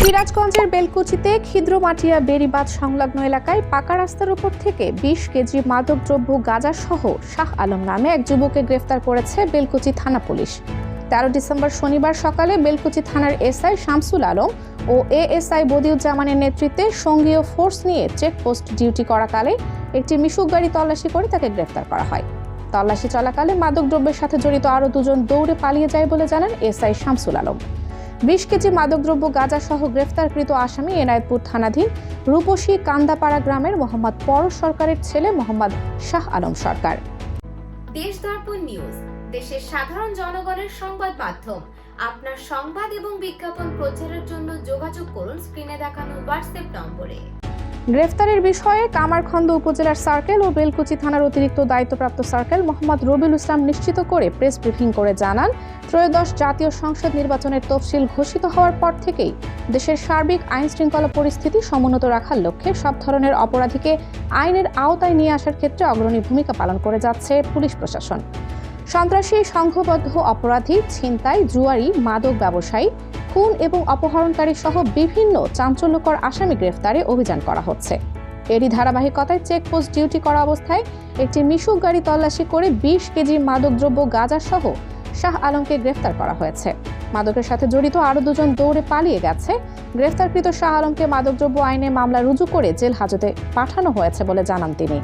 সিরাজগঞ্জের বেলকুচিতে খিদ্রমাটিয়া বেড়িবাঁধ সংলগ্ন এলাকায় পাকা রাস্তার উপর থেকে ২০ কেজি মাদকদ্রব্য গাঁজা সহ শাহ আলম নামে এক যুবককে গ্রেফতার করেছে বেলকুচি থানা পুলিশ। ১৩ ডিসেম্বর শনিবার সকালে বেলকুচি থানার এসআই শামসুল আলম ও এএসআই বদিউজ্জামানের নেতৃত্বে সঙ্গীয় ফোর্স নিয়ে চেকপোস্ট ডিউটি করাকালে একটি মিশুক গাড়ি তল্লাশি করে তাকে গ্রেফতার করা হয়। তল্লাশি চলাকালে মাদকদ্রব্যের সাথে জড়িত আরও দুজন দৌড়ে পালিয়ে যায় বলে জানান এসআই শামসুল আলম। ২০ কেজি মাদকদ্রব্য গাঁজা সহ গ্রেফতারকৃত আসামি এনায়েতপুর থানাধীন রূপসী কান্দাপাড়া গ্রামের মোহাম্মদ পরশ সরকারের ছেলে মোহাম্মদ শাহ আলম সরকার। দেশ দর্পণ নিউজ, দেশের সাধারণ জনগণের সংবাদ মাধ্যম। আপনার সংবাদ এবং বিজ্ঞাপন প্রচারের জন্য যোগাযোগ করুন স্ক্রিনে দেখানো হোয়াটসঅ্যাপ নম্বরে। গ্রেফতারের বিষয়ে কামারখন্দ উপজেলার সার্কেল ও বেলকুচি থানার অতিরিক্ত দায়িত্বপ্রাপ্ত সার্কেল মোহাম্মদ রবিউল ইসলাম নিশ্চিত করে প্রেস ব্রিফিং করে জানান, ত্রয়োদশ জাতীয় সংসদ নির্বাচনের তফসিল ঘোষিত হওয়ার পর থেকেই দেশের সার্বিক আইন শৃঙ্খলা পরিস্থিতি সমুন্নত রাখার লক্ষ্যে সব ধরনের অপরাধীকে আইনের আওতায় নিয়ে আসার ক্ষেত্রে অগ্রণী ভূমিকা পালন করে যাচ্ছে পুলিশ প্রশাসন। সন্ত্রাসী, সংঘবদ্ধ অপরাধী, ছিনতাই, জুয়ারি, মাদক ব্যবসায়ী, খুন এবং অপহরণকারী সহ বিভিন্ন চাঞ্চল্যকর আসামি গ্রেফতারে অভিযান করা হচ্ছে। এরই ধারাবাহিকতায় চেকপোস্ট ডিউটি করা অবস্থায় একটি মিশুক গাড়ি তল্লাশি করে ২০ কেজি মাদকদ্রব্য গাঁজা সহ শাহ আলমকে গ্রেফতার করা হয়েছে। মাদকের সাথে জড়িত আরও দুজন দৌড়ে পালিয়ে গেছে। গ্রেফতারকৃত শাহ আলমকে মাদকদ্রব্য আইনে মামলা রুজু করে জেল হাজতে পাঠানো হয়েছে বলে জানান তিনি।